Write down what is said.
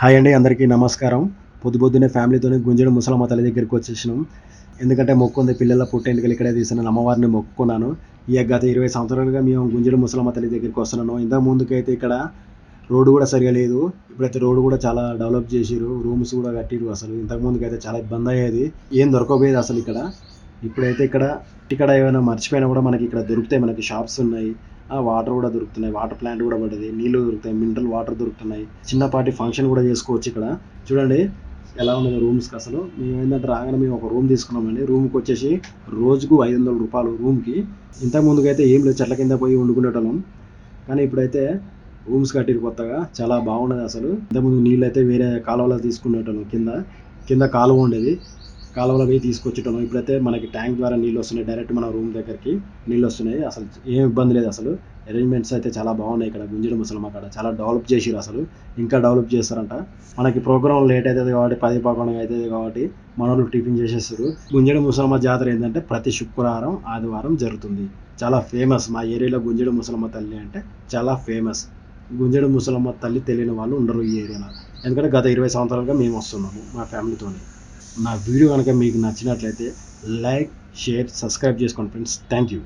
Hi అండి, అందరికీ నమస్కారం. పొద్దున్నే ఫ్యామిలీతోని గుంజేడు ముసలమ్మ తల్లి దగ్గరికి వచ్చేసినాం. ఎందుకంటే మొక్కుంది, పిల్లల పుట్టెంటుకలు ఇక్కడే తీసిన అమ్మవారిని మొక్కుకున్నాను. గత 20 సంవత్సరాలుగా మేము గుంజేడు ముసలమ్మ తల్లి దగ్గరికి వస్తున్నాను. ఇంతకు ముందుకైతే ఇక్కడ రోడ్డు కూడా సరిగా లేదు. ఇప్పుడైతే రోడ్డు కూడా చాలా డెవలప్ చేసిరు, రూమ్స్ కూడా కట్టిరు. అసలు ఇంతకు ముందుకైతే చాలా ఇబ్బంది అయ్యేది, ఏం దొరకపోయేది అసలు ఇక్కడ. ఇప్పుడైతే ఇక్కడ ఏమైనా మర్చిపోయినా కూడా మనకి ఇక్కడ దొరుకుతాయి. మనకి షాప్స్ ఉన్నాయి, వాటర్ కూడా దొరుకుతున్నాయి, వాటర్ ప్లాంట్ కూడా పడ్డది, నీళ్లు దొరుకుతాయి, మినరల్ వాటర్ దొరుకుతున్నాయి. చిన్నపాటి ఫంక్షన్ కూడా చేసుకోవచ్చు ఇక్కడ. చూడండి ఎలా ఉన్నది రూమ్స్కి. అసలు మేము ఏంటంటే రాగానే మేము ఒక రూమ్ తీసుకున్నామండి. రూమ్కి వచ్చేసి రోజుకు 500 రూపాయలు రూమ్కి. ఇంతకు ముందుకైతే ఏం లేదు, చెట్ల కింద పోయి వండుకునేటోళ్ళం. కానీ ఇప్పుడైతే రూమ్స్ కట్టిరు కొత్తగా, చాలా బాగున్నది. అసలు ఇంతకుముందు నీళ్ళు అయితే వేరే కాలువలో తీసుకునేటోళ్ళం, కింద కాలువ ఉండేది, కాలువలో పోయి తీసుకొచ్చేటోళ్ళం. ఇప్పుడైతే మనకి ట్యాంక్ ద్వారా నీళ్ళు వస్తున్నాయి, డైరెక్ట్ మన రూమ్ దగ్గరికి నీళ్ళు వస్తున్నాయి. అసలు ఏం ఇబ్బంది లేదు. అసలు అరేంజ్మెంట్స్ అయితే చాలా బాగున్నాయి ఇక్కడ గుంజేడు ముసలమ్మ కాడ. చాలా డెవలప్ చేసిరు, అసలు ఇంకా డెవలప్ చేస్తారంట. మనకి ప్రోగ్రామ్ లేట్ అవుతుంది కాబట్టి 10-11 అవుతుంది కాబట్టి మనోళ్ళు టిఫిన్ చేసేస్తారు. గుంజేడు ముసలమ్మ జాతర ఏంటంటే ప్రతి శుక్రవారం ఆదివారం జరుగుతుంది. చాలా ఫేమస్ మా ఏరియాలో. గుంజేడు ముసలమ్మ తల్లి అంటే చాలా ఫేమస్. గుంజేడు ముసలమ్మ తల్లి తెలియని వాళ్ళు ఉండరు ఈ ఏరియాలో. ఎందుకంటే గత 20 సంవత్సరాలుగా మేము వస్తున్నాము మా ఫ్యామిలీతో. నా వీడియో కనుక మీకు నచ్చినట్లయితే లైక్, షేర్, సబ్స్క్రైబ్ చేసుకోండి ఫ్రెండ్స్. Thank you.